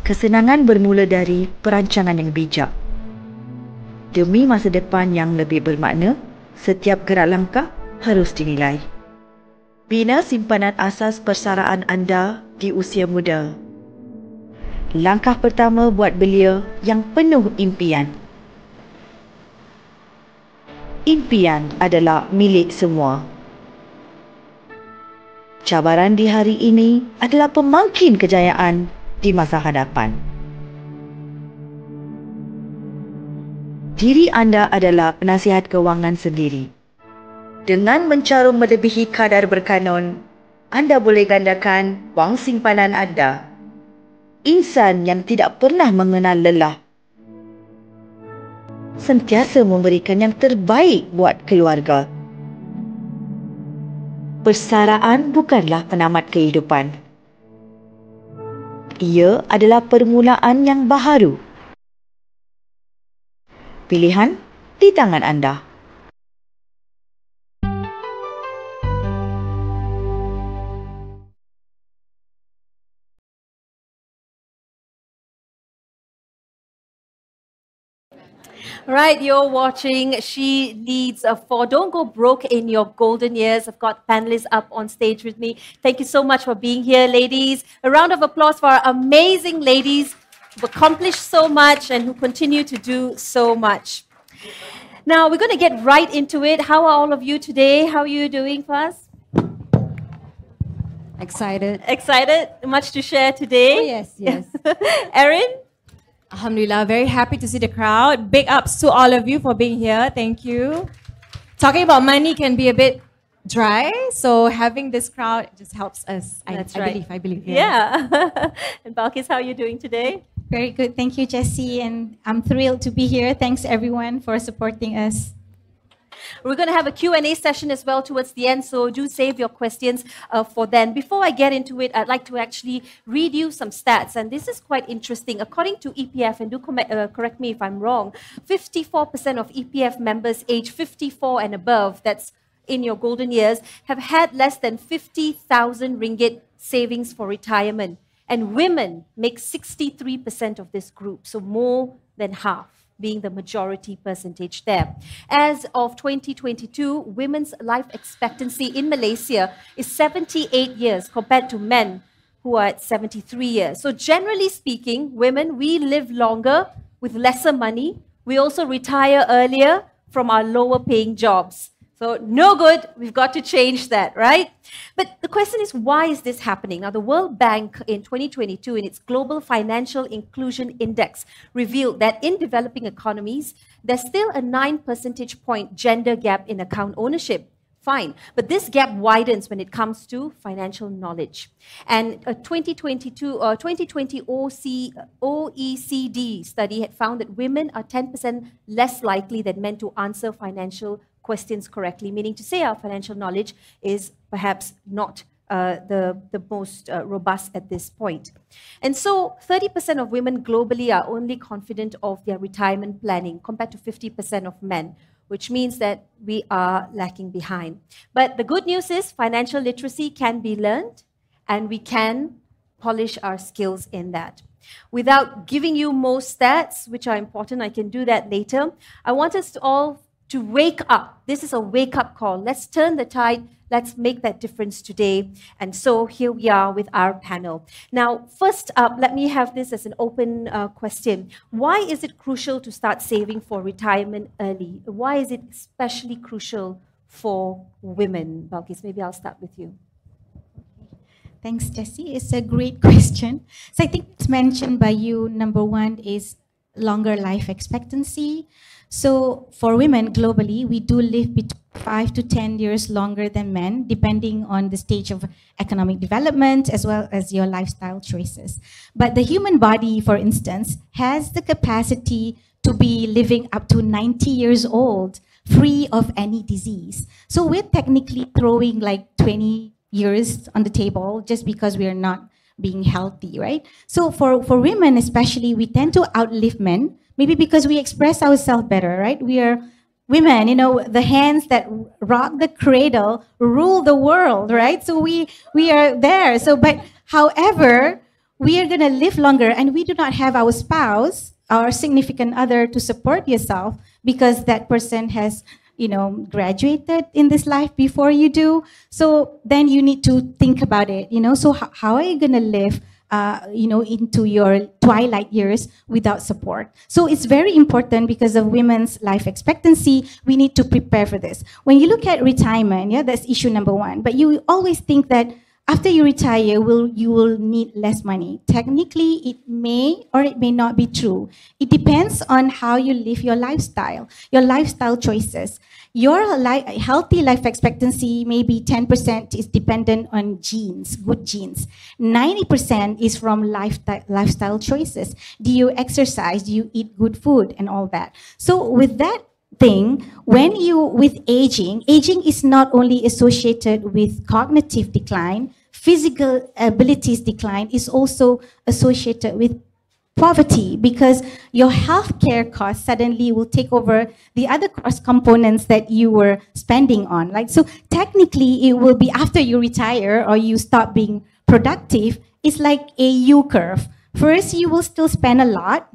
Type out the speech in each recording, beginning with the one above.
Kesenangan bermula dari perancangan yang bijak. Demi masa depan yang lebih bermakna, setiap gerak langkah harus dinilai. Bina simpanan asas persaraan anda di usia muda. Langkah pertama buat belia yang penuh impian. Impian adalah milik semua. Cabaran di hari ini adalah pemangkin kejayaan di masa hadapan. Diri anda adalah penasihat kewangan sendiri. Dengan mencarum melebihi kadar berkanun, anda boleh gandakan wang simpanan anda. Insan yang tidak pernah mengenal lelah. Sentiasa memberikan yang terbaik buat keluarga. Persaraan bukanlah penamat kehidupan. Ia adalah permulaan yang baharu. Pilihan di tangan anda. Right, you're watching She Leads for Don't Go Broke in Your Golden Years. I've got panelists up on stage with me. Thank you so much for being here, ladies. A round of applause for our amazing ladies who've accomplished so much and who continue to do so much. Now, we're going to get right into it. How are all of you today? How are you doing, Faz? Excited. Excited? Much to share today? Oh, yes, yes. Erin? Alhamdulillah, very happy to see the crowd. Big ups to all of you for being here. Thank you. Talking about money can be a bit dry, so having this crowd just helps us. That's I right. believe. Yeah. And Balqais, how are you doing today? Very good. Thank you, Jessy. And I'm thrilled to be here. Thanks, everyone, for supporting us. We're going to have a Q&A session as well towards the end, so do save your questions for then. Before I get into it, I'd like to actually read you some stats, and this is quite interesting. According to EPF, and do correct me if I'm wrong, 54% of EPF members aged 54 and above, that's in your golden years, have had less than 50,000 ringgit savings for retirement. And women make 63% of this group, so more than half, being the majority percentage there. As of 2022, women's life expectancy in Malaysia is 78 years compared to men who are at 73 years. So generally speaking, women, we live longer with lesser money. We also retire earlier from our lower paying jobs. So no good, we've got to change that, right? But the question is, why is this happening? Now, the World Bank in 2022, in its Global Financial Inclusion Index, revealed that in developing economies, there's still a 9 percentage point gender gap in account ownership. Fine, but this gap widens when it comes to financial knowledge. And a 2020 OECD study had found that women are 10% less likely than men to answer financial questions correctly, meaning to say our financial knowledge is perhaps not the most robust at this point. And so 30% of women globally are only confident of their retirement planning compared to 50% of men, which means that we are lacking behind. But the good news is financial literacy can be learned, and we can polish our skills in that. Without giving you more stats, which are important, I can do that later, I want us to all to wake up. This is a wake-up call. Let's turn the tide. Let's make that difference today. And so here we are with our panel. Now, first up, let me have this as an open question. Why is it crucial to start saving for retirement early? Why is it especially crucial for women? Balqais, maybe I'll start with you. Thanks, Jessy. It's a great question. So I think it's mentioned by you, number one is longer life expectancy. So for women globally, we do live between 5 to 10 years longer than men, depending on the stage of economic development as well as your lifestyle choices. But the human body, for instance, has the capacity to be living up to 90 years old, free of any disease. So we're technically throwing like 20 years on the table just because we are not being healthy, right? So for women especially, we tend to outlive men, maybe because we express ourselves better, right? We are women, the hands that rock the cradle rule the world, right? So we are there. So, but however, we are going to live longer and we do not have our spouse, our significant other to support yourself because that person has, graduated in this life before you do. So then you need to think about it, so how are you going to live into your twilight years without support? So it's very important because of women's life expectancy. We need to prepare for this. When you look at retirement, that's issue number one. But you always think that after you retire, you will need less money. Technically, it may or it may not be true. It depends on how you live your lifestyle choices. Your healthy life expectancy, maybe 10% is dependent on genes, good genes. 90% is from lifestyle choices. Do you exercise? Do you eat good food and all that? So with that thing, with aging is not only associated with cognitive decline, physical abilities decline is also associated with poverty, because your healthcare costs suddenly will take over the other cost components that you were spending on. So technically, it will be after you retire or you stop being productive, it's like a U curve. First, you will still spend a lot,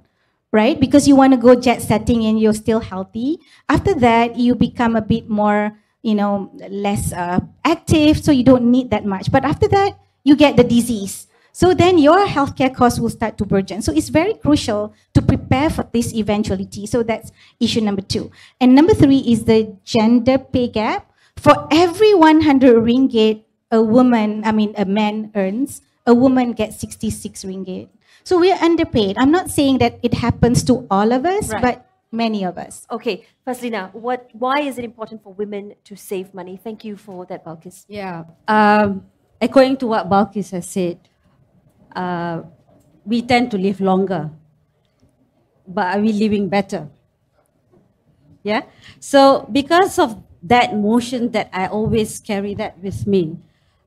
right? Because you want to go jet setting and you're still healthy. After that, you become a bit more, less active, so you don't need that much. But after that, you get the disease. So then your healthcare costs will start to burgeon. So it's very crucial to prepare for this eventuality. So that's issue number 2. And number 3 is the gender pay gap. For every 100 ringgit a man earns, a woman gets 66 ringgit. So we're underpaid. I'm not saying that it happens to all of us, Right. but many of us. Okay, Fazlina, why is it important for women to save money? Thank you for that, Balqais. Yeah. According to what Balqais has said, we tend to live longer, but are we living better? Yeah. So because of that motion that I always carry that with me,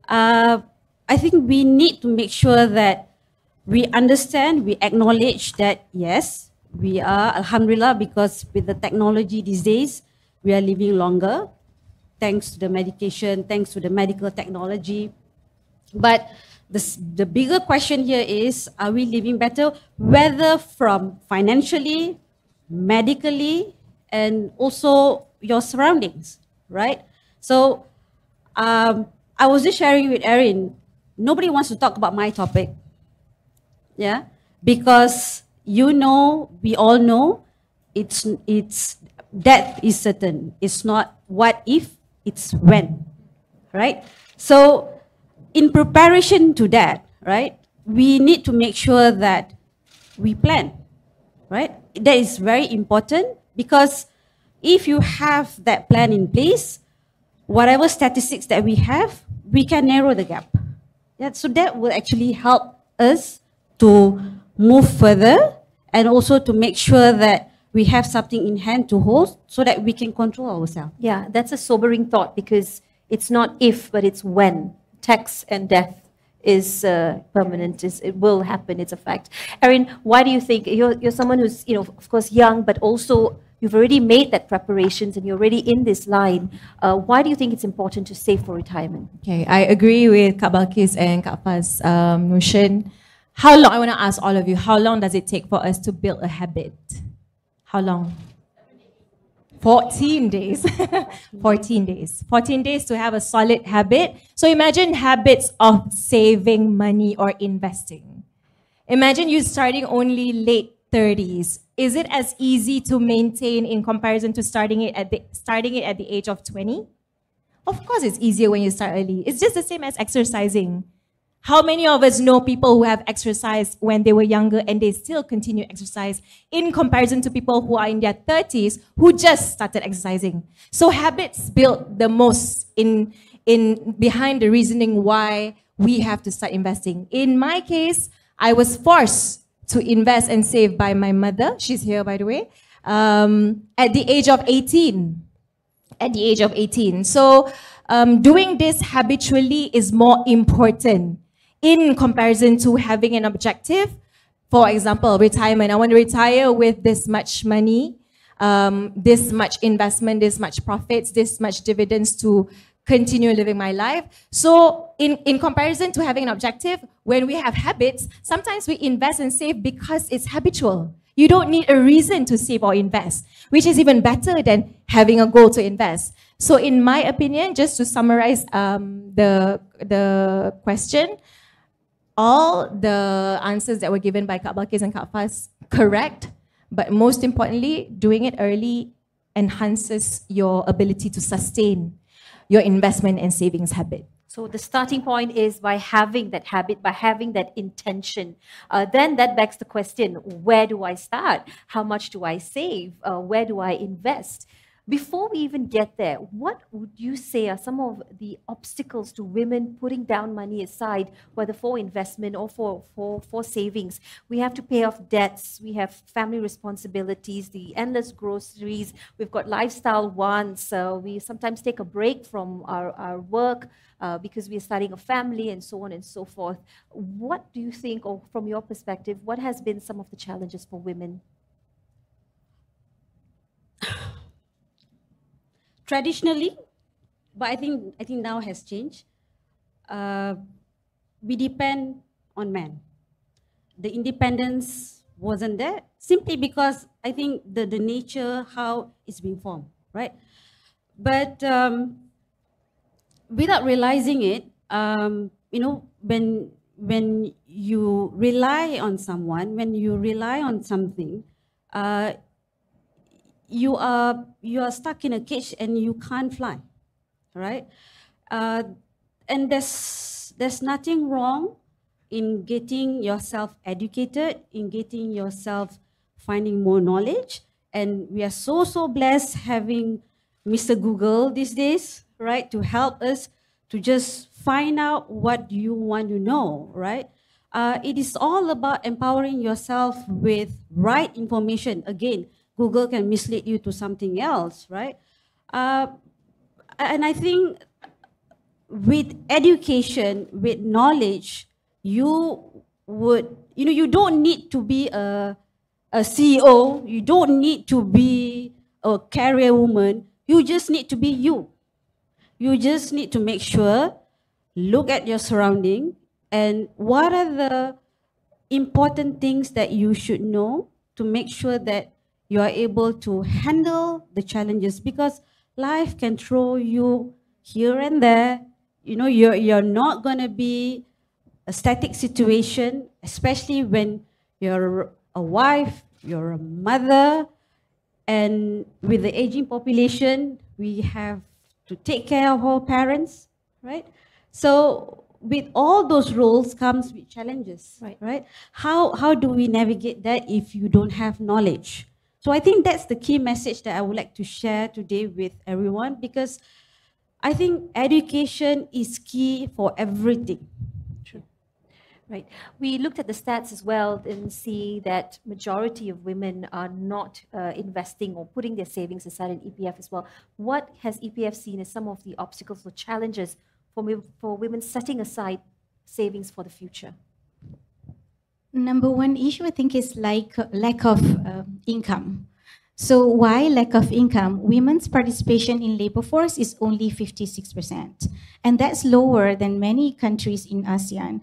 I think we need to make sure that we understand, we acknowledge that yes, we are, alhamdulillah, because with the technology these days, we are living longer, thanks to the medication, thanks to the medical technology. But the bigger question here is, are we living better? Whether from financially, medically, and also your surroundings, right? So I was just sharing with Erin, nobody wants to talk about my topic. Yeah, because we all know, it's death is certain. It's not what if, it's when, right? So in preparation to that, right, we need to make sure that we plan, right? That is very important, because if you have that plan in place, whatever statistics that we have, we can narrow the gap. Yeah, so that will actually help us to move further, and also to make sure that we have something in hand to hold so that we can control ourselves. Yeah, that's a sobering thought, because it's not if, but it's when. Tax and death is permanent. It will happen. It's a fact. Erin, why do you think you're someone who's of course young, but also you've already made that preparations and you're already in this line? Why do you think it's important to save for retirement? Okay, I agree with Kak Balqais and Kak Faz notion. How long, I want to ask all of you, how long does it take for us to build a habit? How long? 14 days. 14 days. 14 days to have a solid habit. So imagine habits of saving money or investing. Imagine you starting only late 30s. Is it as easy to maintain in comparison to starting it at the age of 20? Of course it's easier when you start early. It's just the same as exercising. How many of us know people who have exercised when they were younger and they still continue exercise in comparison to people who are in their 30s who just started exercising? So habits build the most in behind the reasoning why we have to start investing. In my case, I was forced to invest and save by my mother. She's here, by the way, at the age of 18. At the age of 18. So doing this habitually is more important in comparison to having an objective. For example, retirement. I want to retire with this much money, this much investment, this much profits, this much dividends to continue living my life. So in comparison to having an objective, when we have habits, sometimes we invest and save because it's habitual. You don't need a reason to save or invest, which is even better than having a goal to invest. So in my opinion, just to summarize the question, all the answers that were given by Kak Balqais and Kak Faz correct, but most importantly, doing it early enhances your ability to sustain your investment and savings habit. So the starting point is by having that habit, by having that intention. Then that begs the question, where do I start? How much do I save? Where do I invest? Before we even get there, what would you say are some of the obstacles to women putting down money aside, whether for investment or for savings? We have to pay off debts, we have family responsibilities, the endless groceries, we've got lifestyle wants, we sometimes take a break from our work because we're starting a family and so on and so forth. What do you think, or from your perspective, what has been some of the challenges for women? Traditionally, but I think now has changed. We depend on men. The independence wasn't there simply because I think the nature how it's being formed, right? But without realizing it, you know, when you rely on someone, when you rely on something, you are stuck in a cage and you can't fly, right? And there's nothing wrong in getting yourself educated, in getting yourself finding more knowledge. And we are so blessed having Mr. Google these days, right, to help us to just find out what you want to know, right? It is all about empowering yourself with right information. Again, Google can mislead you to something else, right? And I think with education, with knowledge, you don't need to be a CEO, you don't need to be a career woman, you just need to be you. You just need to make sure, look at your surrounding, and what are the important things that you should know to make sure that you are able to handle the challenges, because life can throw you here and there. You know, you're not going to be a static situation, especially when you're a wife, you're a mother, and with the aging population, we have to take care of our parents, right? So with all those roles comes with challenges, right? How do we navigate that if you don't have knowledge? So I think that's the key message that I would like to share today with everyone, because I think education is key for everything. True. Right. We looked at the stats as well and see that majority of women are not investing or putting their savings aside in EPF as well. What has EPF seen as some of the obstacles or challenges for women setting aside savings for the future? Number one issue, I think, is lack of income. So why lack of income? Women's participation in labor force is only 56%. And that's lower than many countries in ASEAN.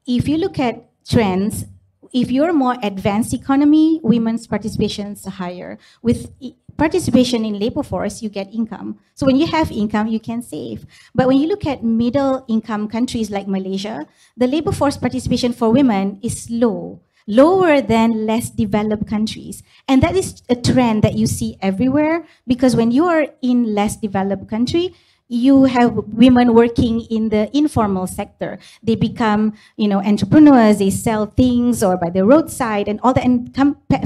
If you look at trends, if you're more advanced economy, women's participation is higher. With participation in labor force, you get income. So when you have income, you can save. But when you look at middle income countries like Malaysia, the labor force participation for women is low, lower than less developed countries. And that is a trend that you see everywhere, because when you are in less developed country, you have women working in the informal sector. They become, entrepreneurs, they sell things or by the roadside and all that, and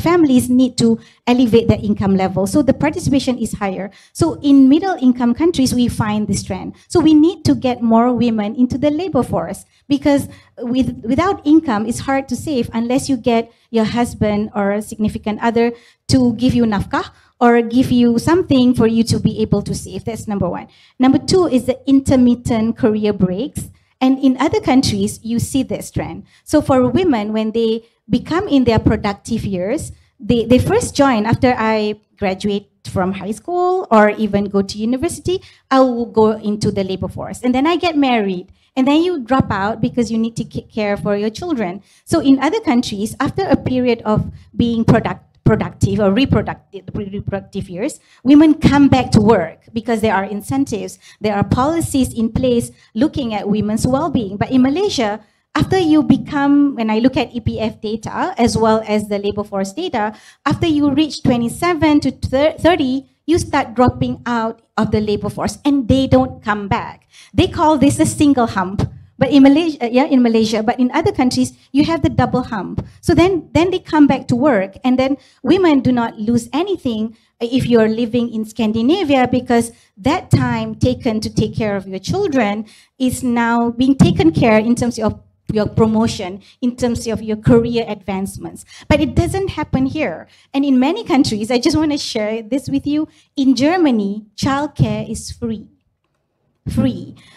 families need to elevate their income level. So the participation is higher. So in middle income countries, we find this trend. So we need to get more women into the labor force, because without income, it's hard to save unless you get your husband or a significant other to give you nafkah, or give you something for you to be able to save. That's number one. Number two is the intermittent career breaks. And in other countries, you see this trend. So for women, when they become in their productive years, they first join after I graduate from high school or even go to university, I will go into the labor force. And then I get married. And then you drop out because you need to care for your children. So in other countries, after a period of being productive or reproductive years, women come back to work because there are incentives, there are policies in place looking at women's well-being. But in Malaysia, after you become, when I look at EPF data as well as the labor force data, after you reach 27 to 30, you start dropping out of the labor force and they don't come back. They call this a single hump. But in Malaysia, but in other countries, you have the double hump. So then they come back to work, and then women do not lose anything if you're living in Scandinavia, because that time taken to take care of your children is now being taken care in terms of your promotion, in terms of your career advancements. But it doesn't happen here. And in many countries, I just want to share this with you, in Germany, childcare is free.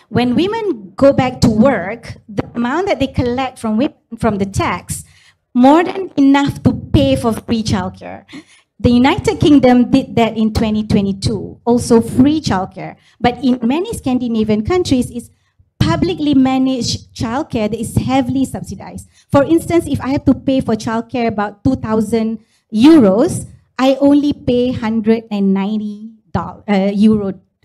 When women go back to work, the amount that they collect from the tax, more than enough to pay for free childcare. The United Kingdom did that in 2022, also free childcare. But in many Scandinavian countries, it's publicly managed childcare that is heavily subsidized. For instance, if I have to pay for childcare about 2,000 euros, I only pay 190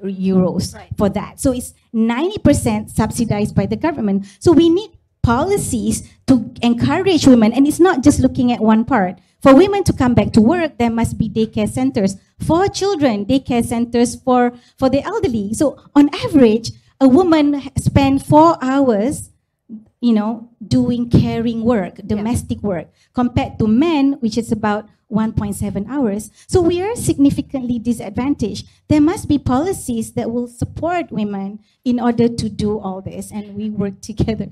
euros for that. So it's 90% subsidized by the government. So we need policies to encourage women, and it's not just looking at one part. For women to come back to work, there must be daycare centers for children, daycare centers for the elderly. So on average, a woman spends 4 hours, doing caring work, domestic work, compared to men, which is about 1.7 hours. So we are significantly disadvantaged. There must be policies that will support women in order to do all this, and we work together.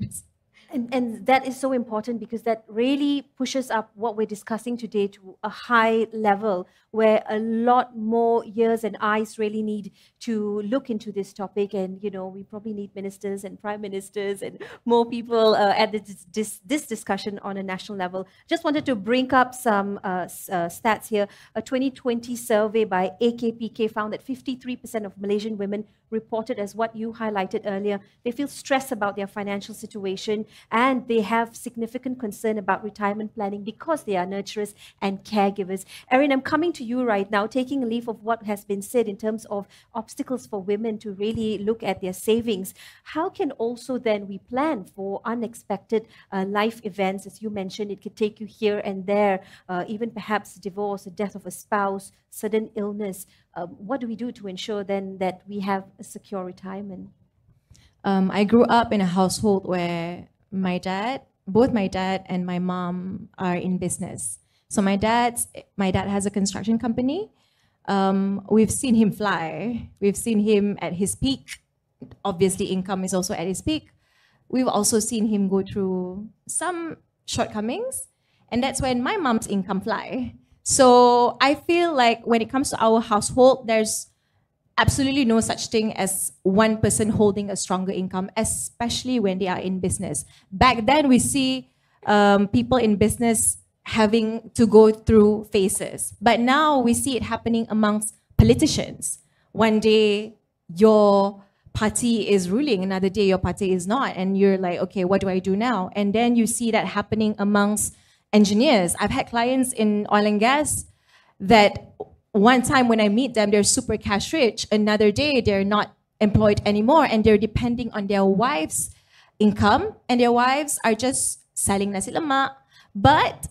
And that is so important, because that really pushes up what we're discussing today to a high level, where a lot more ears and eyes really need to look into this topic. And, we probably need ministers and prime ministers and more people at this discussion on a national level. Just wanted to bring up some stats here. A 2020 survey by AKPK found that 53% of Malaysian women reported, as what you highlighted earlier, they feel stressed about their financial situation, and they have significant concern about retirement planning because they are nurturers and caregivers. Erin, I'm coming to you right now, taking a leaf of what has been said in terms of obstacles for women to really look at their savings. How can also then we plan for unexpected life events? As you mentioned, it could take you here and there, even perhaps divorce, the death of a spouse, sudden illness. What do we do to ensure then that we have a secure retirement? I grew up in a household where both my dad and my mom are in business. So my dad has a construction company. We've seen him fly. We've seen him at his peak. Obviously, income is also at his peak. We've also seen him go through some shortcomings, and that's when my mom's income fly. So I feel like when it comes to our household, there's absolutely no such thing as one person holding a stronger income, especially when they are in business. Back then, we see people in business having to go through phases. But now we see it happening amongst politicians. One day, your party is ruling, another day your party is not. And you're like, okay, what do I do now? And then you see that happening amongst engineers. I've had clients in oil and gas that one time when I meet them, they're super cash rich. Another day, they're not employed anymore, and they're depending on their wife's income, and their wives are just selling nasi lemak. But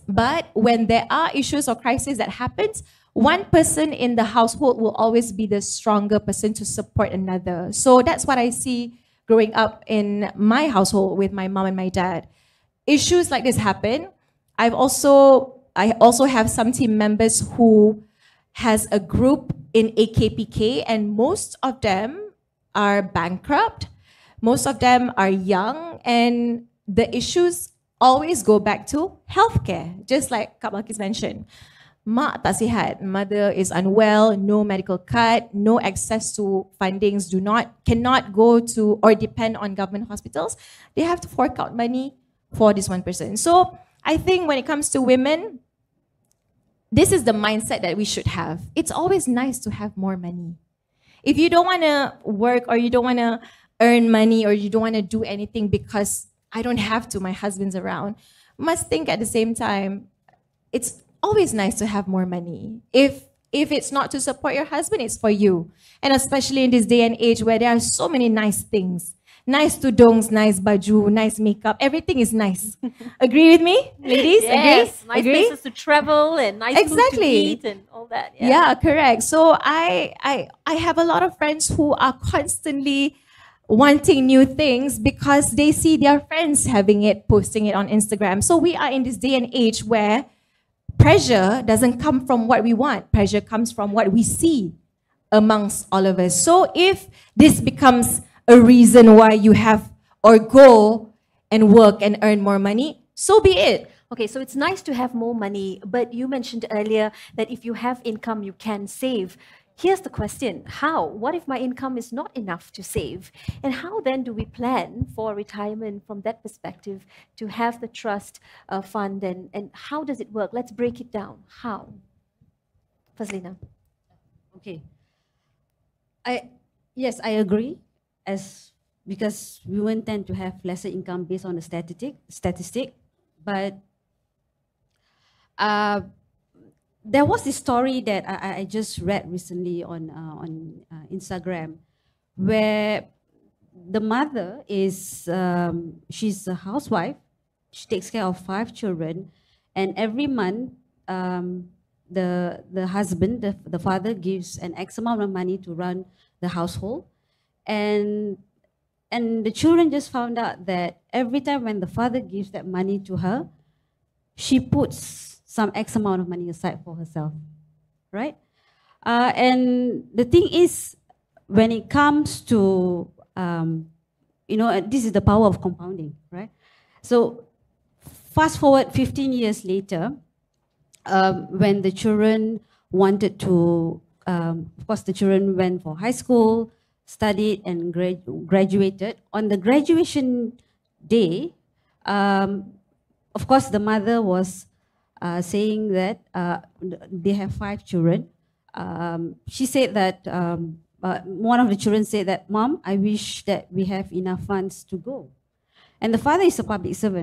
when there are issues or crises that happens, one person in the household will always be the stronger person to support another. So that's what I see growing up in my household with my mom and my dad. Issues like this happen. I also have some team members who has a group in AKPK, and most of them are bankrupt. Most of them are young, and the issues always go back to healthcare, just like Kak Balqais mentioned. Mak tak sihat, mother is unwell, no medical card, no access to fundings, cannot go to or depend on government hospitals. They have to fork out money for this one person. So I think when it comes to women, this is the mindset that we should have. It's always nice to have more money. If you don't want to work or you don't want to earn money or you don't want to do anything because I don't have to, my husband's around, must think at the same time, it's always nice to have more money. If it's not to support your husband, it's for you. And especially in this day and age where there are so many nice things. Nice tudungs, nice baju, nice makeup. Everything is nice. Agree with me, ladies? Yes, Agree? nice Agree? places to travel and nice food to eat and all that. Yeah, correct. So I have a lot of friends who are constantly wanting new things because they see their friends having it, posting it on Instagram. So we are in this day and age where pressure doesn't come from what we want. Pressure comes from what we see amongst all of us. So if this becomes a reason why you have or go and work and earn more money, so be it. Okay, so it's nice to have more money, but you mentioned earlier that if you have income, you can save. Here's the question: how? What if my income is not enough to save? And how then do we plan for retirement from that perspective to have the trust fund? And how does it work? Let's break it down. How? Fazlina. Okay. Yes, I agree. Because women tend to have lesser income based on the statistic, but there was this story that I just read recently on Instagram, where the mother is she's a housewife. She takes care of 5 children, and every month the husband, the father, gives an X amount of money to run the household. And the children just found out that every time when the father gives that money to her, she puts some X amount of money aside for herself, right? And the thing is, when it comes to, this is the power of compounding, right? So fast forward 15 years later, when the children wanted to, of course, the children went for high school, studied and graduated. On the graduation day, of course, the mother was saying that they have 5 children. She said that one of the children said that, "Mom, I wish that we have enough funds to go." And the father is a public servant.